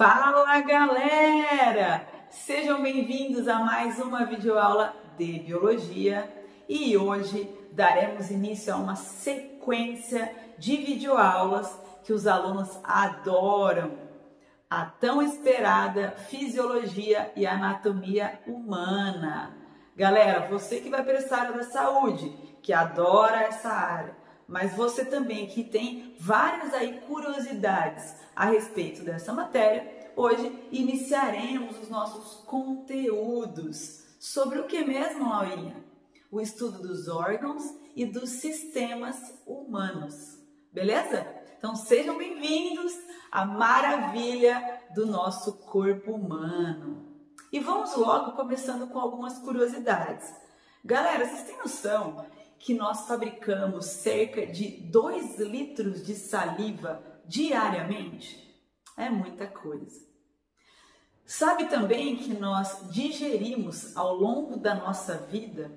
Fala galera! Sejam bem-vindos a mais uma videoaula de Biologia e hoje daremos início a uma sequência de videoaulas que os alunos adoram, a tão esperada Fisiologia e Anatomia Humana. Galera, você que vai prestar área da saúde, que adora essa área, mas você também que tem várias aí curiosidades a respeito dessa matéria, hoje iniciaremos os nossos conteúdos sobre o que mesmo, Laurinha? O estudo dos órgãos e dos sistemas humanos, beleza? Então sejam bem-vindos à maravilha do nosso corpo humano. E vamos logo começando com algumas curiosidades. Galera, vocês têm noção que nós fabricamos cerca de 2 litros de saliva diariamente? É muita coisa. Sabe também que nós digerimos ao longo da nossa vida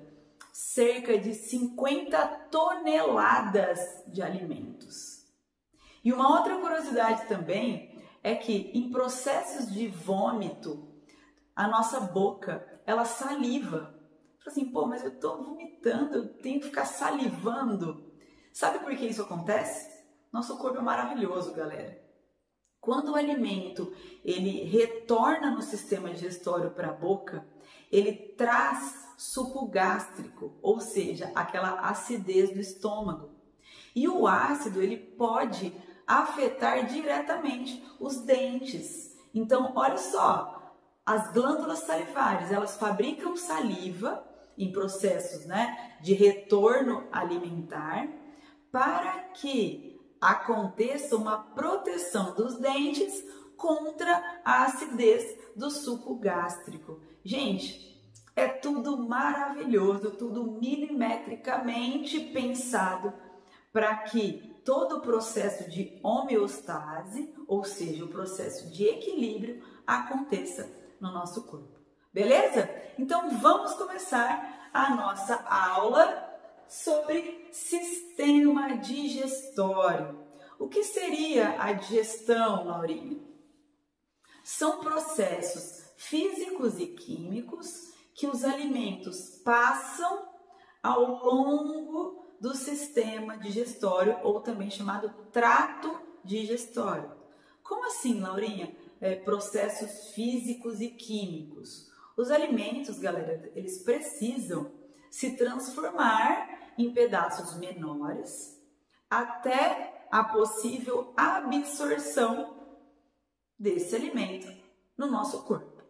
cerca de 50 toneladas de alimentos. E uma outra curiosidade também é que em processos de vômito, a nossa boca, ela saliva. Assim, pô, mas eu tô vomitando, eu tenho que ficar salivando. Sabe por que isso acontece? Nosso corpo é maravilhoso, galera. Quando o alimento ele retorna no sistema digestório para a boca, ele traz suco gástrico, ou seja, aquela acidez do estômago. E o ácido ele pode afetar diretamente os dentes. Então, olha só, as glândulas salivares, elas fabricam saliva em processos, de retorno alimentar para que aconteça uma proteção dos dentes contra a acidez do suco gástrico. Gente, é tudo maravilhoso, tudo milimetricamente pensado para que todo o processo de homeostase, ou seja, o processo de equilíbrio, aconteça no nosso corpo. Beleza? Então vamos começar a nossa aula sobre sistema digestório. O que seria a digestão, Laurinha? São processos físicos e químicos que os alimentos passam ao longo do sistema digestório, ou também chamado trato digestório. Como assim, Laurinha? Processos físicos e químicos. Os alimentos, galera, eles precisam se transformar em pedaços menores até a possível absorção desse alimento no nosso corpo.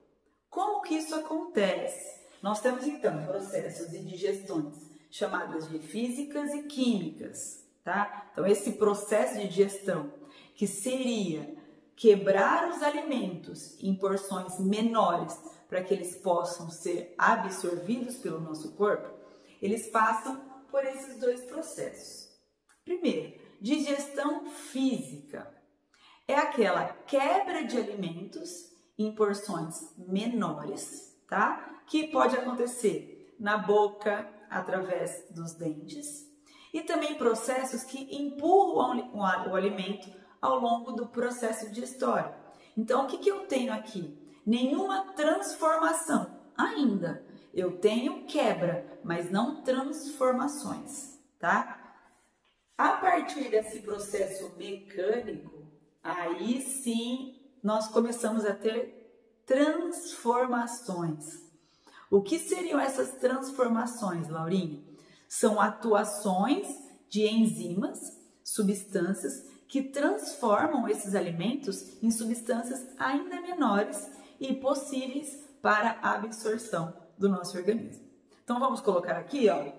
Como que isso acontece? Nós temos então processos de digestões chamadas de físicas e químicas, tá? Então esse processo de digestão que seria quebrar os alimentos em porções menores para que eles possam ser absorvidos pelo nosso corpo, eles passam por esses 2 processos. Primeiro, digestão física. É aquela quebra de alimentos em porções menores, tá? Que pode acontecer na boca, através dos dentes, e também processos que empurram o alimento ao longo do processo digestório. Então, o que eu tenho aqui? Nenhuma transformação ainda. Eu tenho quebra, mas não transformações, tá? A partir desse processo mecânico, aí sim nós começamos a ter transformações. O que seriam essas transformações, Laurinha? São atuações de enzimas, substâncias que transformam esses alimentos em substâncias ainda menores e possíveis para a absorção do nosso organismo. Então vamos colocar aqui, ó.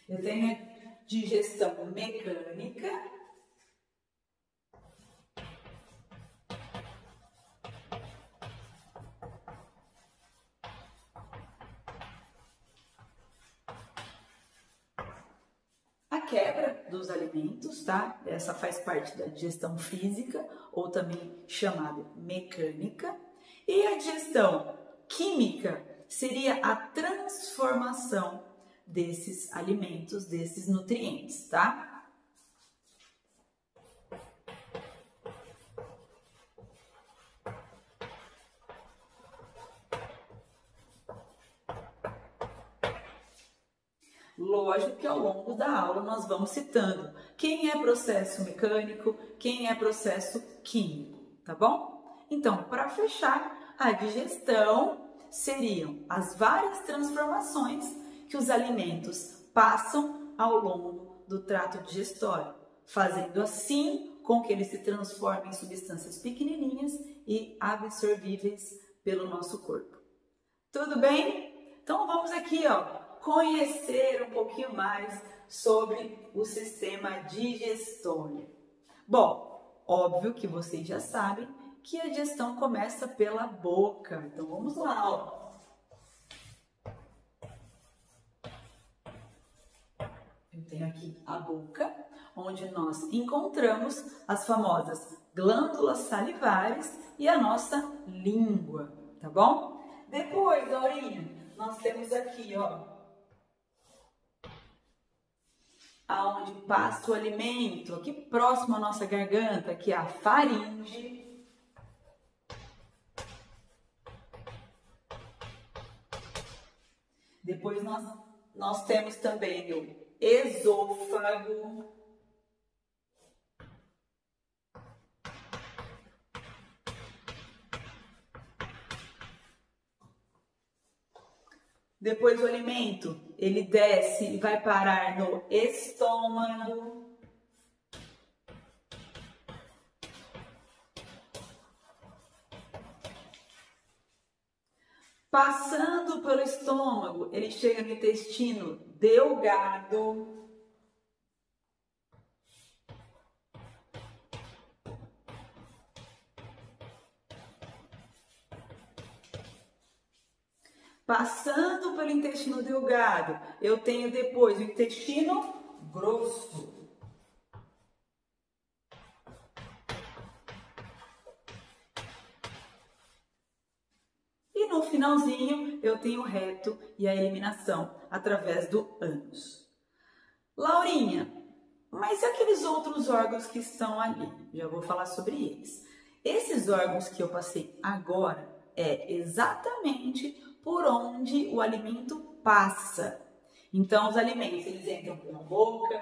Eu tenho a digestão mecânica, a quebra dos alimentos, tá? Essa faz parte da digestão física, ou também chamada mecânica. E a digestão química seria a transformação desses alimentos, desses nutrientes, tá? Lógico que ao longo da aula nós vamos citando quem é processo mecânico, quem é processo químico, tá bom? Então, para fechar, a digestão seriam as várias transformações que os alimentos passam ao longo do trato digestório, fazendo assim com que eles se transformem em substâncias pequenininhas e absorvíveis pelo nosso corpo. Tudo bem? Então vamos aqui, conhecer um pouquinho mais sobre o sistema digestório. Bom, óbvio que vocês já sabem que a digestão começa pela boca. Então vamos lá, Eu tenho aqui a boca, onde nós encontramos as famosas glândulas salivares e a nossa língua, tá bom? Depois, Aurinha, nós temos aqui, aonde passa o alimento, aqui próximo à nossa garganta, que é a faringe. Depois nós temos também o esôfago. Depois o alimento, ele desce e vai parar no estômago. Passando pelo estômago, ele chega no intestino delgado. Passando pelo intestino delgado, eu tenho depois o intestino grosso. E no finalzinho, eu tenho o reto e a eliminação através do ânus. Laurinha, mas e aqueles outros órgãos que estão ali? Já vou falar sobre eles. Esses órgãos que eu passei agora é exatamente por onde o alimento passa. Então, os alimentos, eles entram pela boca,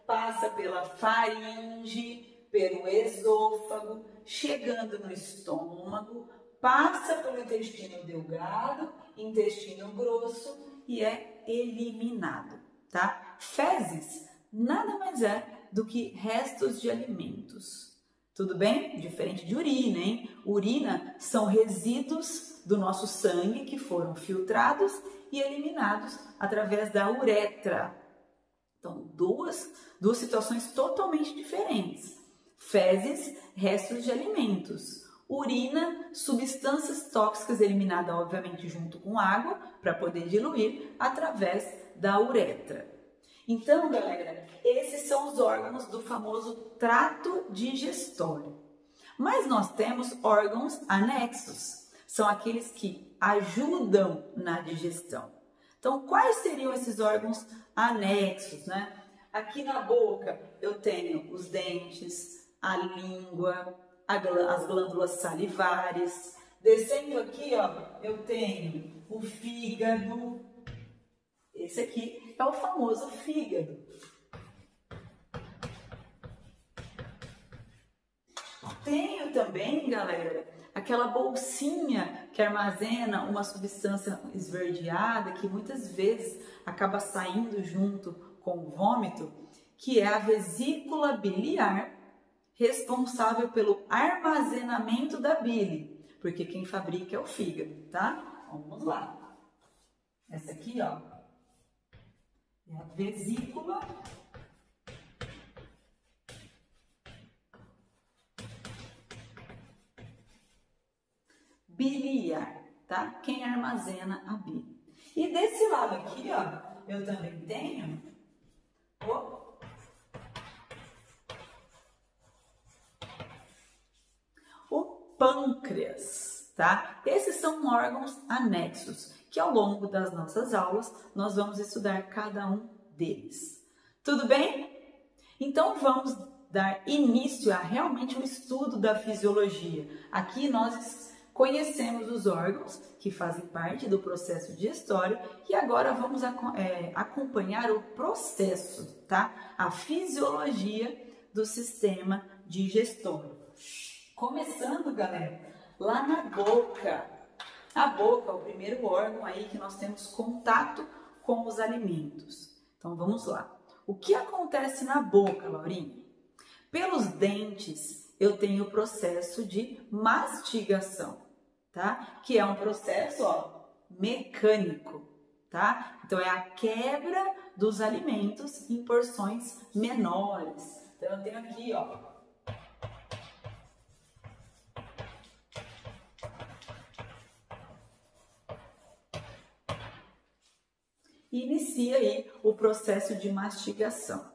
passa pela faringe, pelo esôfago, chegando no estômago, passa pelo intestino delgado, intestino grosso e é eliminado, tá? Fezes nada mais é do que restos de alimentos. Tudo bem? Diferente de urina, hein? Urina são resíduos do nosso sangue que foram filtrados e eliminados através da uretra. Então, duas situações totalmente diferentes. Fezes, restos de alimentos. Urina, substâncias tóxicas eliminadas, obviamente, junto com água, para poder diluir através da uretra. Então, galera, esses são os órgãos do famoso trato digestório. Mas nós temos órgãos anexos, são aqueles que ajudam na digestão. Então, quais seriam esses órgãos anexos, né? Aqui na boca eu tenho os dentes, a língua, as glândulas salivares. Descendo aqui, eu tenho o fígado. Esse aqui é o famoso fígado. Tenho também, galera, aquela bolsinha que armazena uma substância esverdeada que muitas vezes acaba saindo junto com o vômito, que é a vesícula biliar, responsável pelo armazenamento da bile, porque quem fabrica é o fígado, tá? Vamos lá. Essa aqui, é a vesícula biliar, tá? Quem armazena a bile. E desse lado aqui, eu também tenho o pâncreas, tá? Esses são órgãos anexos que ao longo das nossas aulas nós vamos estudar cada um deles. Tudo bem? Então vamos dar início a realmente um estudo da fisiologia. Aqui nós conhecemos os órgãos que fazem parte do processo digestório e agora vamos acompanhar o processo, tá? A fisiologia do sistema digestório. Começando, galera, lá na boca. A boca é o primeiro órgão aí que nós temos contato com os alimentos. Então vamos lá. O que acontece na boca, Laurinha? Pelos dentes eu tenho o processo de mastigação, tá? Que é um processo, ó, mecânico, tá? Então é a quebra dos alimentos em porções menores. Então eu tenho aqui, ó, e inicia aí o processo de mastigação.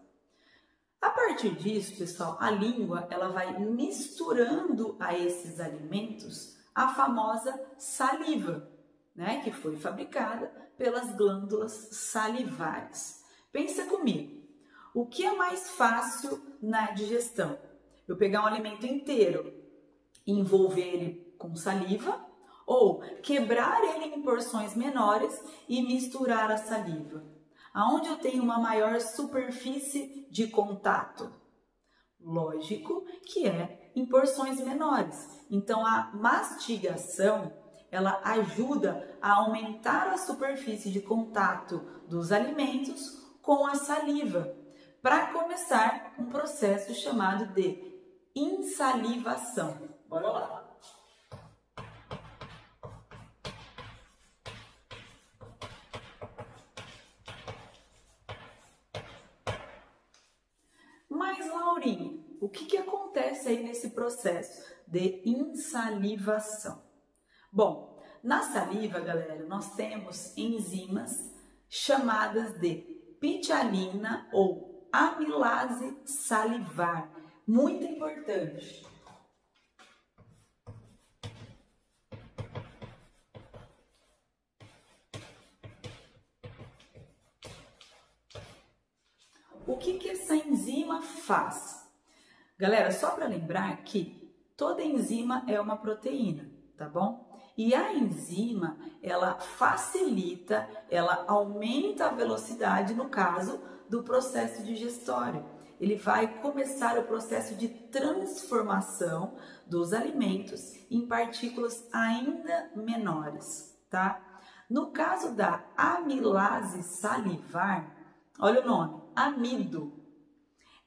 A partir disso, pessoal, a língua ela vai misturando a esses alimentos a famosa saliva, né, que foi fabricada pelas glândulas salivares. Pensa comigo, o que é mais fácil na digestão? Eu pegar um alimento inteiro e envolver ele com saliva ou quebrar ele em porções menores e misturar a saliva? Aonde eu tenho uma maior superfície de contato? Lógico que é em porções menores. Então a mastigação, ela ajuda a aumentar a superfície de contato dos alimentos com a saliva, para começar um processo chamado de insalivação. Bora lá! Mas, Laurinha, o que acontece aí nesse processo de insalivação? Bom, na saliva, galera, nós temos enzimas chamadas de pitialina ou amilase salivar. Muito importante. O que essa enzima faz? Galera, só para lembrar que toda enzima é uma proteína, tá bom? E a enzima, ela facilita, ela aumenta a velocidade, no caso do processo digestório. Ele vai começar o processo de transformação dos alimentos em partículas ainda menores, tá? No caso da amilase salivar, olha o nome, amido.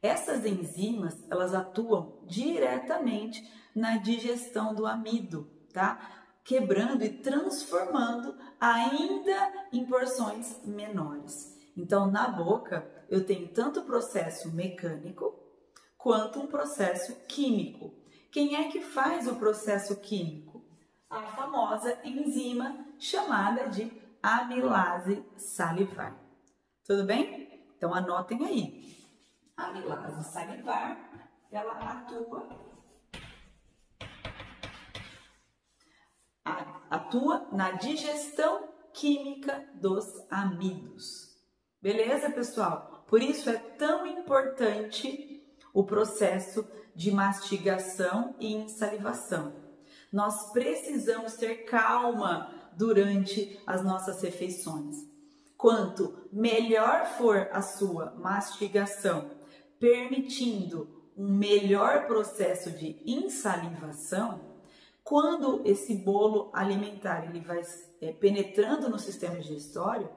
Essas enzimas, elas atuam diretamente na digestão do amido, tá? Quebrando e transformando ainda em porções menores. Então, na boca, eu tenho tanto o processo mecânico quanto um processo químico. Quem é que faz o processo químico? A famosa enzima chamada de amilase salivar. Tudo bem? Então anotem aí. A amilase salivar, ela atua na digestão química dos amidos. Beleza, pessoal? Por isso é tão importante o processo de mastigação e insalivação. Nós precisamos ter calma durante as nossas refeições. Quanto melhor for a sua mastigação, permitindo um melhor processo de insalivação, quando esse bolo alimentar ele vai penetrando no sistema digestório,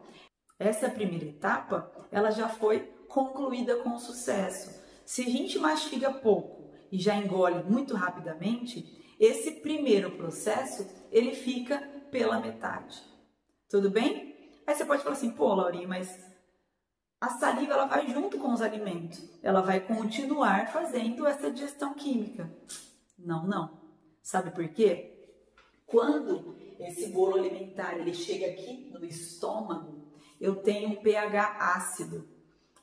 essa primeira etapa ela já foi concluída com sucesso. Se a gente mastiga pouco e já engole muito rapidamente, esse primeiro processo ele fica pela metade. Tudo bem? Aí você pode falar assim, pô, Laurinha, mas a saliva ela vai junto com os alimentos. Ela vai continuar fazendo essa digestão química. Não, não. Sabe por quê? Quando esse bolo alimentar ele chega aqui no estômago, eu tenho um pH ácido.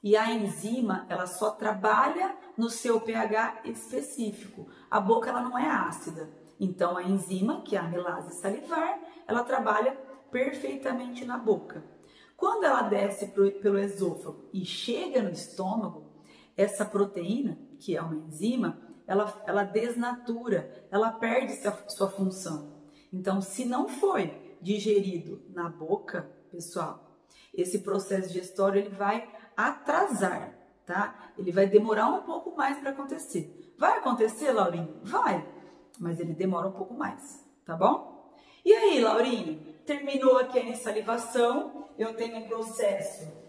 E a enzima, ela só trabalha no seu pH específico. A boca ela não é ácida. Então a enzima, que é a amilase salivar, ela trabalha perfeitamente na boca. Quando ela desce pelo esôfago e chega no estômago, essa proteína, que é uma enzima, ela desnatura, ela perde sua função. Então, se não foi digerido na boca, pessoal, esse processo digestório ele vai atrasar, tá? Ele vai demorar um pouco mais para acontecer. Vai acontecer, Laurinho? Vai, mas ele demora um pouco mais, tá bom? E aí, Laurinho, terminou aqui a salivação, eu tenho um processo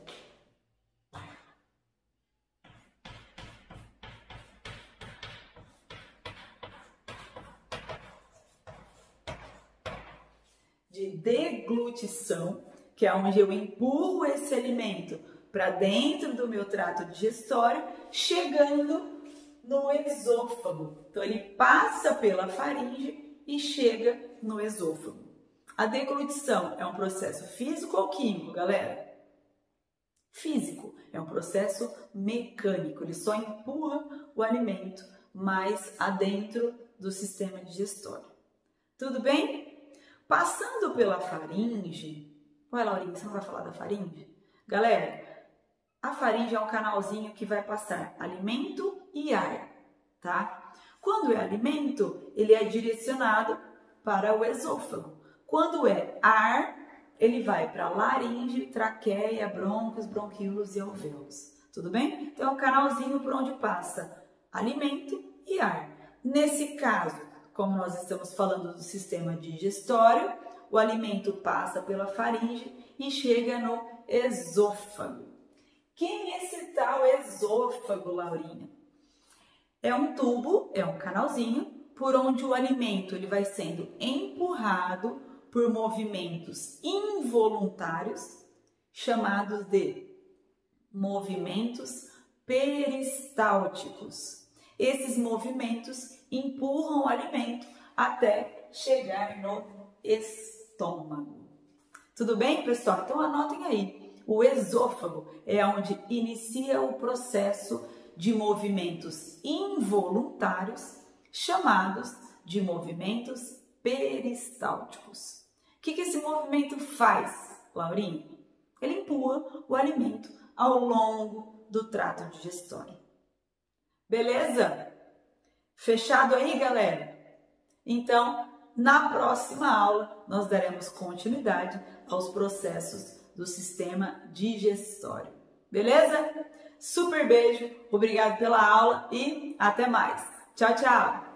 de deglutição, que é onde eu empurro esse alimento para dentro do meu trato digestório, chegando no esôfago. Então, ele passa pela faringe e chega no esôfago. A deglutição é um processo físico ou químico, galera? Físico. É um processo mecânico. Ele só empurra o alimento mais adentro do sistema digestório. Tudo bem? Passando pela faringe... Ué, Laurinha, você não vai falar da faringe? Galera, a faringe é um canalzinho que vai passar alimento e ar, tá? Quando é alimento, ele é direcionado para o esôfago. Quando é ar, ele vai para laringe, traqueia, brônquios, bronquíolos e alvéolos. Tudo bem? Então, é um canalzinho por onde passa alimento e ar. Nesse caso, como nós estamos falando do sistema digestório, o alimento passa pela faringe e chega no esôfago. Quem é esse tal esôfago, Laurinha? É um tubo, é um canalzinho, por onde o alimento ele vai sendo empurrado por movimentos involuntários, chamados de movimentos peristálticos. Esses movimentos empurram o alimento até chegar no estômago. Tudo bem, pessoal? Então anotem aí. O esôfago é onde inicia o processo de movimentos involuntários, chamados de movimentos peristálticos. O que esse movimento faz, Laurinha? Ele empurra o alimento ao longo do trato digestório. Beleza? Fechado aí, galera? Então, na próxima aula, nós daremos continuidade aos processos do sistema digestório. Beleza? Super beijo, obrigado pela aula e até mais. Tchau, tchau!